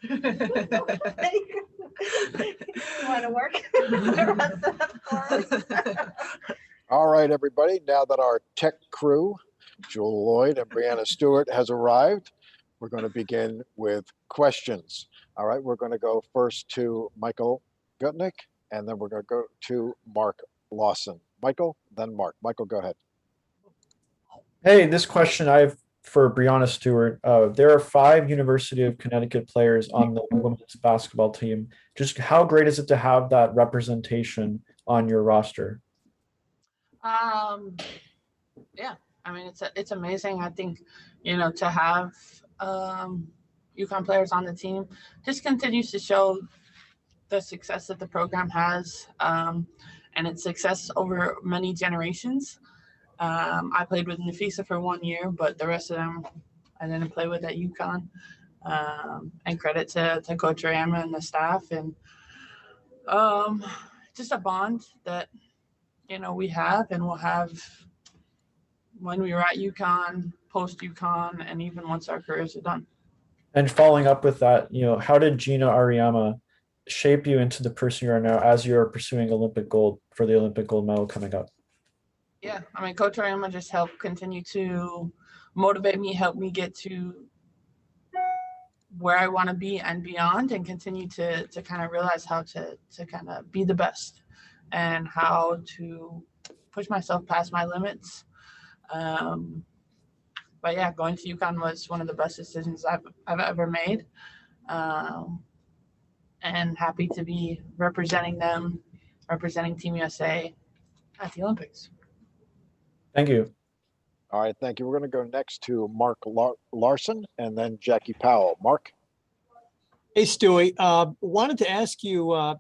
You want to work the rest of the course? All right, everybody. Now that our tech crew, Jewell Loyd and Breanna Stewart, has arrived, we're going to begin with questions. All right, we're going to go first to Michael Gutnick, and then we're going to go to Mark Lawson. Michael, then Mark. Michael, go ahead. Hey, this question I've for Breanna Stewart. There are 5 University of Connecticut players on the women's basketball team. Just how great is it to have that representation on your roster? Yeah, I mean, it's amazing. I think, to have UConn players on the team just continues to show the success that the program has, and its success over many generations. I played with Nafisa for 1 year, but the rest of them I didn't play with at UConn. And credit to Coach Breanna and the staff, and just a bond that we have and will have when we were at UConn, post UConn, and even once our careers are done. And following up with that, how did Gina Ariyama shape you into the person you are now as you're pursuing Olympic gold for the Olympic gold medal coming up? Yeah, I mean, Coach Breanna just helped continue to motivate me, help me get to where I want to be and beyond, and continue to kind of realize how to kind of be the best and how to push myself past my limits. But yeah, going to UConn was one of the best decisions I've ever made. And happy to be representing them, representing Team USA at the Olympics. Thank you. All right, thank you. We're going to go next to Mark Larson and then Jackie Powell. Mark? Hey, Stewie. Wanted to ask you,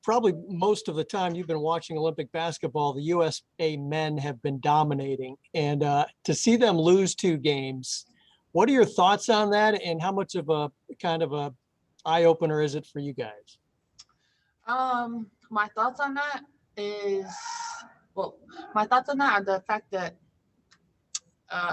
probably most of the time you've been watching Olympic basketball, the USA men have been dominating. And to see them lose 2 games, what are your thoughts on that? And how much of a kind of a eye-opener is it for you guys? My thoughts on that are the fact that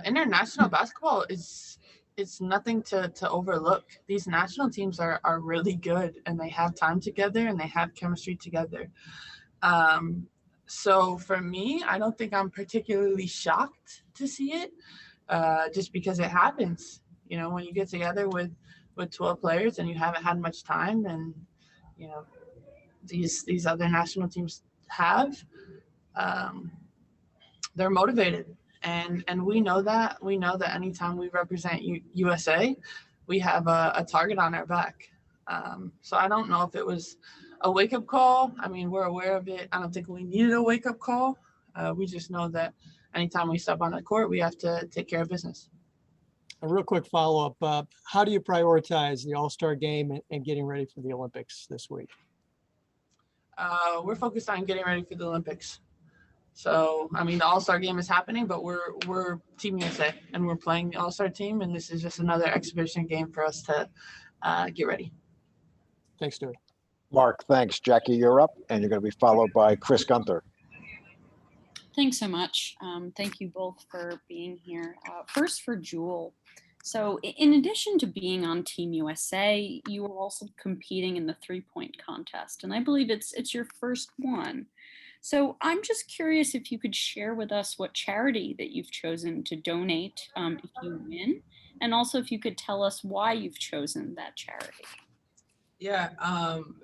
international basketball it's nothing to overlook. These national teams are really good, and they have time together and they have chemistry together. So for me, I don't think I'm particularly shocked to see it, just because it happens. When you get together with 12 players and you haven't had much time, and these other national teams have, they're motivated. And we know that. We know that anytime we represent USA, we have a target on our back. So I don't know if it was a wake-up call. I mean, we're aware of it. I don't think we needed a wake-up call. We just know that anytime we step on the court, we have to take care of business. A real quick follow-up. How do you prioritize the All-Star game and getting ready for the Olympics this week? We're focused on getting ready for the Olympics. So, I mean, the All-Star game is happening, but we're Team USA, and we're playing the All-Star team, and this is just another exhibition game for us to get ready. Thanks, Stuart. Mark, thanks. Jackie, you're up, and you're going to be followed by Chris Gunther. Thanks so much. Thank you both for being here. First for Jewell. So in addition to being on Team USA, you were also competing in the 3-point contest, and I believe it's your first one. So I'm just curious if you could share with us what charity that you've chosen to donate if you win, and also if you could tell us why you've chosen that charity. Yeah,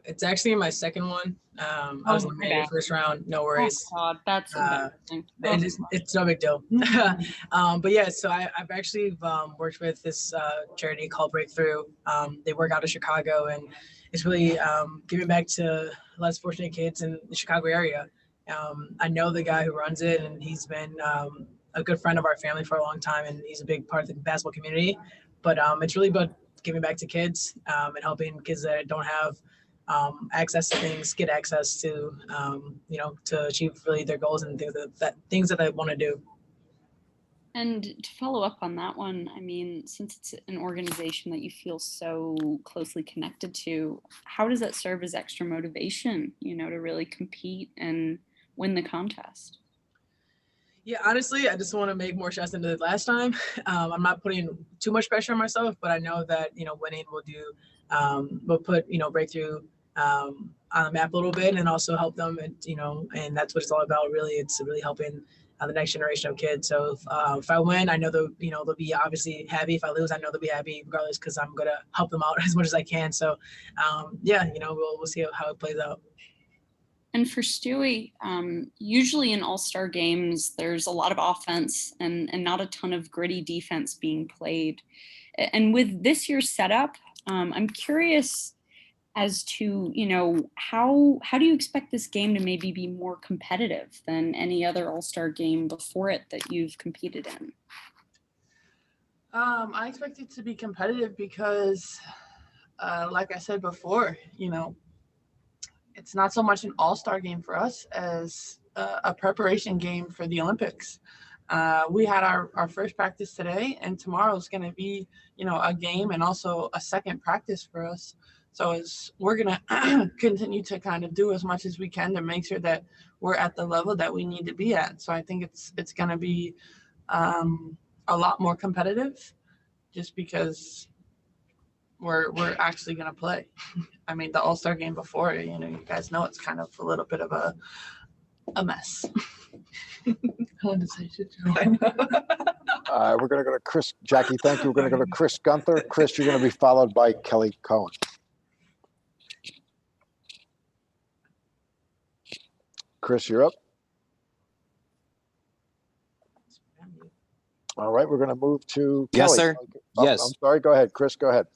it's actually my second one. I was eliminated first round. No worries. Oh God, that's embarrassing. It's no big deal. But yeah, so I've actually worked with this charity called Breakthrough. They work out of Chicago, and it's really giving back to less fortunate kids in the Chicago area. I know the guy who runs it, and he's been a good friend of our family for a long time, and he's a big part of the basketball community. But it's really about giving back to kids and helping kids that don't have access to things get access to, to achieve really their goals and things that they want to do. And to follow up on that one, I mean, since it's an organization that you feel so closely connected to, how does that serve as extra motivation, to really compete and win the contest? Yeah, honestly, I just want to make more shots than I did last time. I'm not putting too much pressure on myself, but I know that, winning will put, Breakthrough on the map a little bit and also help them. And that's what it's all about, really. It's really helping the next generation of kids. So if I win, I know they'll be obviously happy. If I lose, I know they'll be happy regardless, because I'm going to help them out as much as I can. So, we'll see how it plays out. And for Stewie, usually in all-star games, there's a lot of offense and not a ton of gritty defense being played. And with this year's setup, I'm curious as to, how do you expect this game to maybe be more competitive than any other all-star game before it that you've competed in? I expect it to be competitive because, like I said before, it's not so much an all-star game for us as a preparation game for the Olympics. We had our first practice today, and tomorrow is going to be, a game and also a second practice for us. So we're going to continue to kind of do as much as we can to make sure that we're at the level that we need to be at. So I think it's going to be a lot more competitive just because we're actually going to play. I mean, the All-Star game before, you guys know it's kind of a little bit of a mess. I wanted to say shit. We're going to go to Chris. Jackie, thank you. We're going to go to Chris Gunther. Chris, you're going to be followed by Kelly Cohen. Chris, you're up. All right, we're going to move to Yes, Kelly. sir. Oh, Yes. I'm sorry. Go ahead, Chris. Go ahead.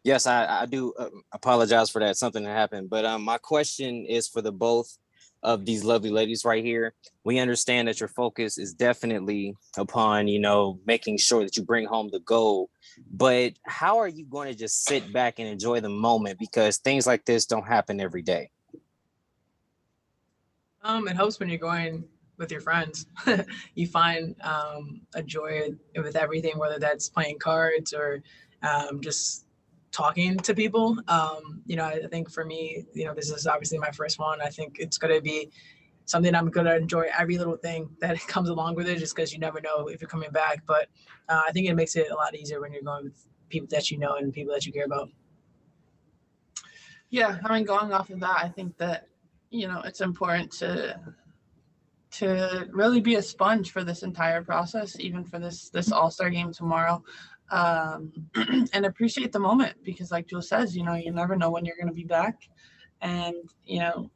Yes, I do apologize for that. Something that happened. But my question is for the both of these lovely ladies right here. We understand that your focus is definitely upon, making sure that you bring home the gold. But how are you going to just sit back and enjoy the moment? Because things like this don't happen every day. It helps when you're going with your friends. You find a joy with everything, whether that's playing cards or just talking to people. I think for me, this is obviously my first one. I think it's going to be something I'm going to enjoy every little thing that comes along with it, just because you never know if you're coming back. But I think it makes it a lot easier when you're going with people that you know and people that you care about. Yeah, I mean, going off of that, I think that, it's important to really be a sponge for this entire process, even for this All-Star game tomorrow, and appreciate the moment, because like Jewell says, you never know when you're going to be back. And,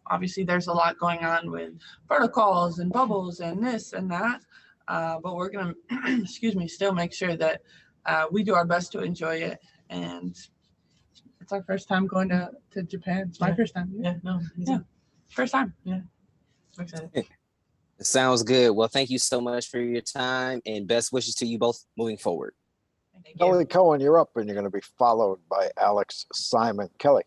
obviously there's a lot going on with protocols and bubbles and this and that. But we're going to, still make sure that we do our best to enjoy it. And it's our first time going to Japan. It's my first time. Yeah, First time. Yeah. I'm excited. It sounds good. Well, thank you so much for your time and best wishes to you both moving forward. Thank you. Kelly Cohen, you're up, and you're going to be followed by Alex Simon. Kelly.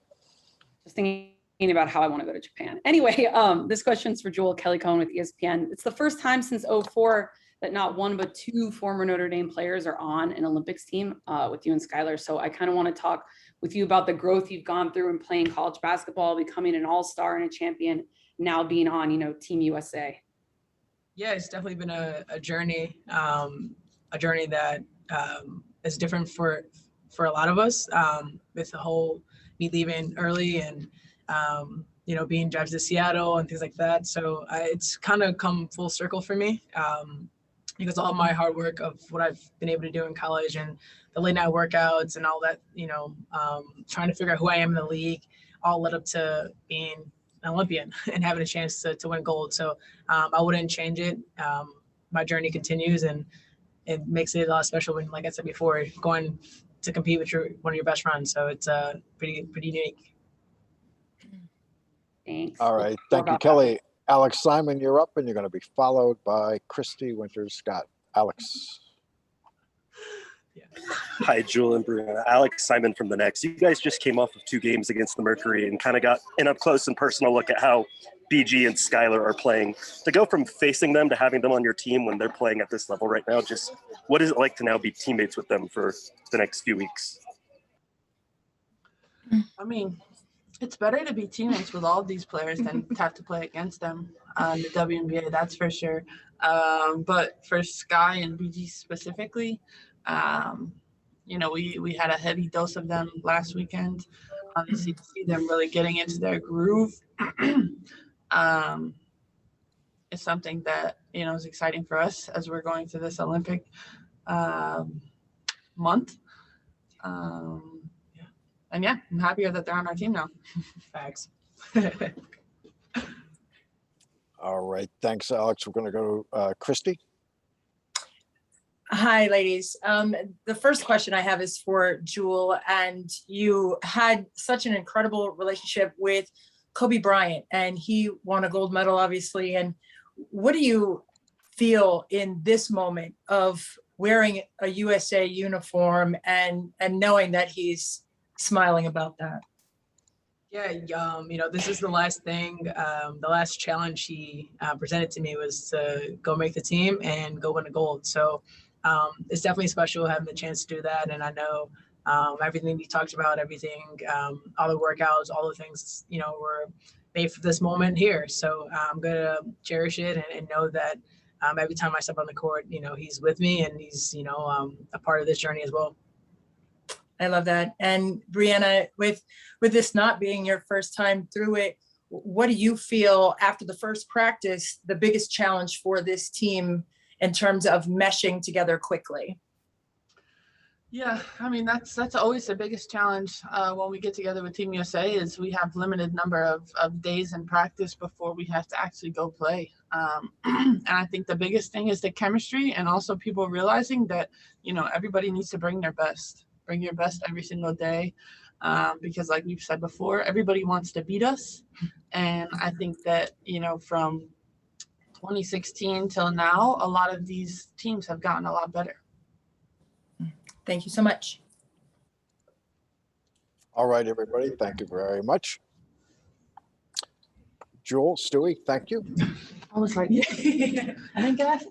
Just thinking about how I want to go to Japan. Anyway, this question's for Jewell. Kelly Cohen with ESPN. It's the first time since 2004 that not one but two former Notre Dame players are on an Olympics team with you and Skylar. So I kind of want to talk with you about the growth you've gone through in playing college basketball, becoming an all-star and a champion, now being on, Team USA. Yeah, it's definitely been a journey that is different for a lot of us, with the whole me leaving early and being drafted to Seattle and things like that. So it's kind of come full circle for me, because all my hard work of what I've been able to do in college and the late night workouts and all that, trying to figure out who I am in the league, all led up to being an Olympian and having a chance to win gold. So I wouldn't change it. My journey continues, and it makes it a lot special when, like I said before, going to compete with one of your best friends. So it's pretty unique. Thanks. All right. Thank you, Kelly. Alex Simon, you're up, and you're going to be followed by Christy Winters-Scott. Alex. Hi, Jewell and Breanna. Alex Simon from the Next. You guys just came off of 2 games against the Mercury and kind of got an up close and personal look at how BG and Skylar are playing. To go from facing them to having them on your team when they're playing at this level right now, just what is it like to now be teammates with them for the next few weeks? I mean, it's better to be teammates with all of these players than to have to play against them in the WNBA, that's for sure. But for Sky and BG specifically, we had a heavy dose of them last weekend. Obviously, to see them really getting into their groove is something that, is exciting for us as we're going through this Olympic month. And yeah, I'm happier that they're on our team now. Facts. All right, thanks, Alex. We're going to go to Christy. Hi, ladies. The first question I have is for Jewell, and you had such an incredible relationship with Kobe Bryant, and he won a gold medal, obviously. And what do you feel in this moment of wearing a USA uniform and knowing that he's smiling about that? Yeah, this is the last thing, the last challenge he presented to me was to go make the team and go win a gold. So it's definitely special having the chance to do that. And I know everything we talked about, everything, all the workouts, all the things, were made for this moment here. So I'm going to cherish it and know that every time I step on the court, he's with me and he's, a part of this journey as well. I love that. And Breanna, with this not being your first time through it, what do you feel after the first practice, the biggest challenge for this team in terms of meshing together quickly? Yeah, I mean, that's always the biggest challenge when we get together with Team USA is we have limited number of days in practice before we have to actually go play. And I think the biggest thing is the chemistry and also people realizing that, everybody needs to bring their best. Bring your best every single day because like we've said before, everybody wants to beat us. And I think that, from 2016 till now, a lot of these teams have gotten a lot better. Thank you so much. All right, everybody. Thank you very much. Jewell, Stewie, thank you. I was like, I didn't get asked.